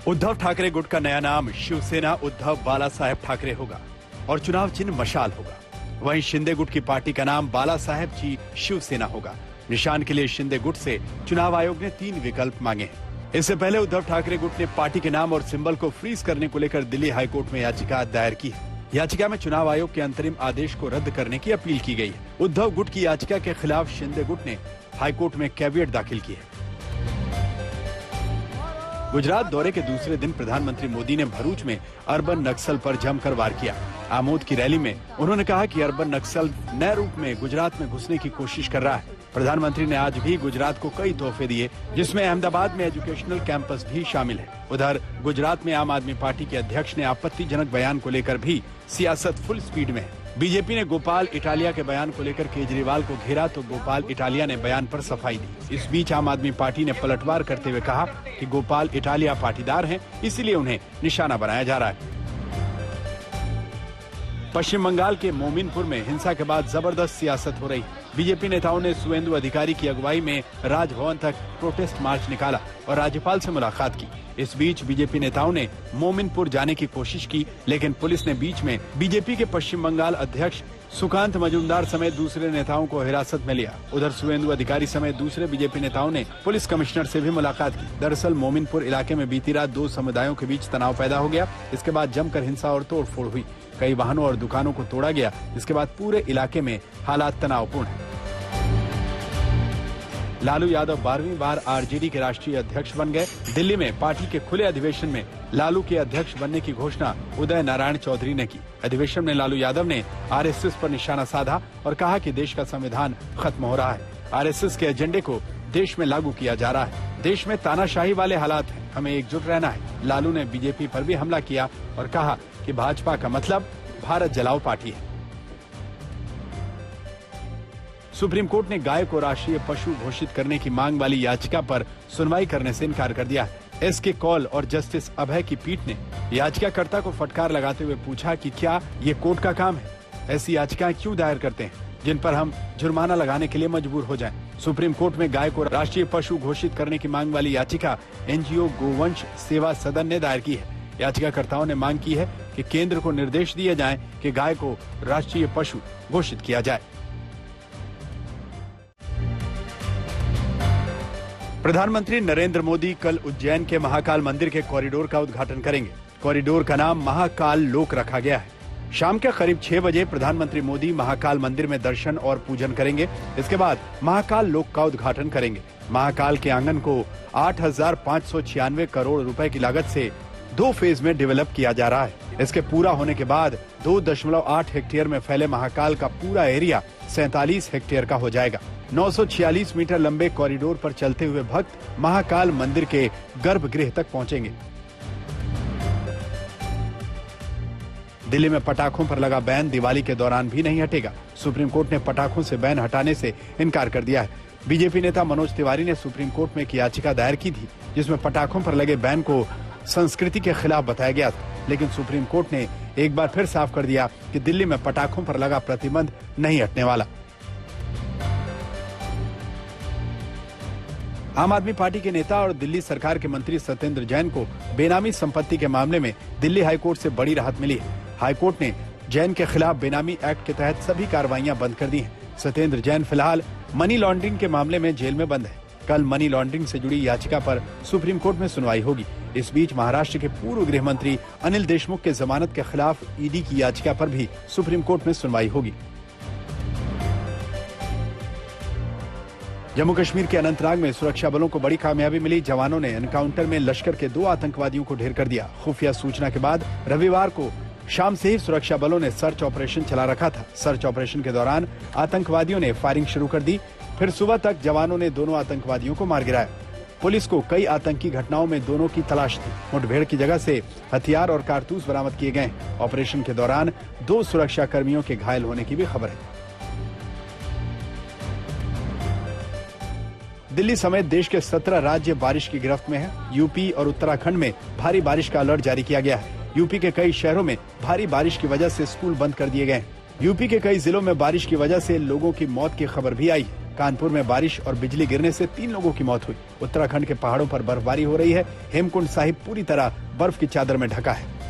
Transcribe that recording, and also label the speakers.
Speaker 1: उद्धव ठाकरे गुट का नया नाम शिवसेना उद्धव बाला साहेब ठाकरे होगा और चुनाव चिन्ह मशाल होगा। वहीं शिंदे गुट की पार्टी का नाम बाला साहेब जी शिवसेना होगा। निशान के लिए शिंदे गुट से चुनाव आयोग ने 3 विकल्प मांगे हैं। इससे पहले उद्धव ठाकरे गुट ने पार्टी के नाम और सिंबल को फ्रीज करने को लेकर दिल्ली हाईकोर्ट में याचिका दायर की है। याचिका में चुनाव आयोग के अंतरिम आदेश को रद्द करने की अपील की गई है। उद्धव गुट की याचिका के खिलाफ शिंदे गुट ने हाईकोर्ट में कैविएट दाखिल की है। गुजरात दौरे के दूसरे दिन प्रधानमंत्री मोदी ने भरूच में अर्बन नक्सल पर जमकर वार किया। आमोद की रैली में उन्होंने कहा कि अर्बन नक्सल नए रूप में गुजरात में घुसने की कोशिश कर रहा है। प्रधानमंत्री ने आज भी गुजरात को कई तोहफे दिए, जिसमें अहमदाबाद में एजुकेशनल कैंपस भी शामिल है। उधर गुजरात में आम आदमी पार्टी के अध्यक्ष ने आपत्तिजनक बयान को लेकर भी सियासत फुल स्पीड में है। बीजेपी ने गोपाल इटालिया के बयान को लेकर केजरीवाल को घेरा तो गोपाल इटालिया ने बयान पर सफाई दी। इस बीच आम आदमी पार्टी ने पलटवार करते हुए कहा कि गोपाल इटालिया पाटीदार हैं, इसलिए उन्हें निशाना बनाया जा रहा है। पश्चिम बंगाल के मोमिनपुर में हिंसा के बाद जबरदस्त सियासत हो रही है। बीजेपी नेताओं ने सुवेंदु अधिकारी की अगुवाई में राजभवन तक प्रोटेस्ट मार्च निकाला और राज्यपाल से मुलाकात की। इस बीच बीजेपी नेताओं ने मोमिनपुर जाने की कोशिश की, लेकिन पुलिस ने बीच में बीजेपी के पश्चिम बंगाल अध्यक्ष सुकांत मजूमदार समेत दूसरे नेताओं को हिरासत में लिया। उधर सुवेंदु अधिकारी समेत दूसरे बीजेपी नेताओं ने पुलिस कमिश्नर से भी मुलाकात की। दरअसल मोमिनपुर इलाके में बीती रात 2 समुदायों के बीच तनाव पैदा हो गया। इसके बाद जमकर हिंसा और तोड़फोड़ हुई। कई वाहनों और दुकानों को तोड़ा गया। इसके बाद पूरे इलाके में हालात तनावपूर्ण हैं। लालू यादव 12वीं बार आरजेडी के राष्ट्रीय अध्यक्ष बन गए। दिल्ली में पार्टी के खुले अधिवेशन में लालू के अध्यक्ष बनने की घोषणा उदय नारायण चौधरी ने की। अधिवेशन में लालू यादव ने आरएसएस पर निशाना साधा और कहा कि देश का संविधान खत्म हो रहा है। आरएसएस के एजेंडे को देश में लागू किया जा रहा है। देश में तानाशाही वाले हालात हैं, हमें एकजुट रहना है। लालू ने बीजेपी पर भी हमला किया और कहा कि भाजपा का मतलब भारत जलाओ पार्टी है। सुप्रीम कोर्ट ने गाय को राष्ट्रीय पशु घोषित करने की मांग वाली याचिका पर सुनवाई करने से इनकार कर दिया है। एसके कौल और जस्टिस अभय की पीठ ने याचिकाकर्ता को फटकार लगाते हुए पूछा कि क्या ये कोर्ट का काम है? ऐसी याचिकाएं क्यों दायर करते हैं जिन पर हम जुर्माना लगाने के लिए मजबूर हो जाएं? सुप्रीम कोर्ट में गाय को राष्ट्रीय पशु घोषित करने की मांग वाली याचिका एनजीओ गोवंश सेवा सदन ने दायर की है। याचिकाकर्ताओं ने मांग की है कि केंद्र को निर्देश दिए जाएं कि गाय को राष्ट्रीय पशु घोषित किया जाए। प्रधानमंत्री नरेंद्र मोदी कल उज्जैन के महाकाल मंदिर के कॉरिडोर का उद्घाटन करेंगे। कॉरिडोर का नाम महाकाल लोक रखा गया है। शाम के करीब 6 बजे प्रधानमंत्री मोदी महाकाल मंदिर में दर्शन और पूजन करेंगे। इसके बाद महाकाल लोक का उद्घाटन करेंगे। महाकाल के आंगन को 8,596 करोड़ रुपए की लागत से 2 फेज में डेवलप किया जा रहा है। इसके पूरा होने के बाद 2.8 हेक्टेयर में फैले महाकाल का पूरा एरिया 47 हेक्टेयर का हो जाएगा। 946 मीटर लंबे कॉरिडोर पर चलते हुए भक्त महाकाल मंदिर के गर्भगृह तक पहुंचेंगे। दिल्ली में पटाखों पर लगा बैन दिवाली के दौरान भी नहीं हटेगा। सुप्रीम कोर्ट ने पटाखों से बैन हटाने से इनकार कर दिया है। बीजेपी नेता मनोज तिवारी ने सुप्रीम कोर्ट में एक याचिका दायर की थी, जिसमें पटाखों पर लगे बैन को संस्कृति के खिलाफ बताया गया था, लेकिन सुप्रीम कोर्ट ने एक बार फिर साफ कर दिया कि दिल्ली में पटाखों पर लगा प्रतिबंध नहीं हटने वाला। आम आदमी पार्टी के नेता और दिल्ली सरकार के मंत्री सत्येंद्र जैन को बेनामी संपत्ति के मामले में दिल्ली हाईकोर्ट से बड़ी राहत मिली है। हाईकोर्ट ने जैन के खिलाफ बेनामी एक्ट के तहत सभी कार्रवाइयां बंद कर दी हैं। सत्येंद्र जैन फिलहाल मनी लॉन्ड्रिंग के मामले में जेल में बंद है। कल मनी लॉन्ड्रिंग से जुड़ी याचिका पर सुप्रीम कोर्ट में सुनवाई होगी। इस बीच महाराष्ट्र के पूर्व गृह मंत्री अनिल देशमुख के जमानत के खिलाफ ईडी की याचिका पर भी सुप्रीम कोर्ट में सुनवाई होगी। जम्मू कश्मीर के अनंतनाग में सुरक्षा बलों को बड़ी कामयाबी मिली। जवानों ने एनकाउंटर में लश्कर के 2 आतंकवादियों को ढेर कर दिया। खुफिया सूचना के बाद रविवार को शाम से ही सुरक्षा बलों ने सर्च ऑपरेशन चला रखा था। सर्च ऑपरेशन के दौरान आतंकवादियों ने फायरिंग शुरू कर दी। फिर सुबह तक जवानों ने दोनों आतंकवादियों को मार गिराया। पुलिस को कई आतंकी घटनाओं में दोनों की तलाश थी। मुठभेड़ की जगह से हथियार और कारतूस बरामद किए गए। ऑपरेशन के दौरान 2 सुरक्षा कर्मियों के घायल होने की भी खबर है। दिल्ली समेत देश के 17 राज्य बारिश की गिरफ्त में हैं। यूपी और उत्तराखंड में भारी बारिश का अलर्ट जारी किया गया है। यूपी के कई शहरों में भारी बारिश की वजह से स्कूल बंद कर दिए गए हैं। यूपी के कई जिलों में बारिश की वजह से लोगों की मौत की खबर भी आई है। कानपुर में बारिश और बिजली गिरने से 3 लोगों की मौत हुई। उत्तराखंड के पहाड़ों पर बर्फबारी हो रही है। हेमकुंड साहिब पूरी तरह बर्फ की चादर में ढका है।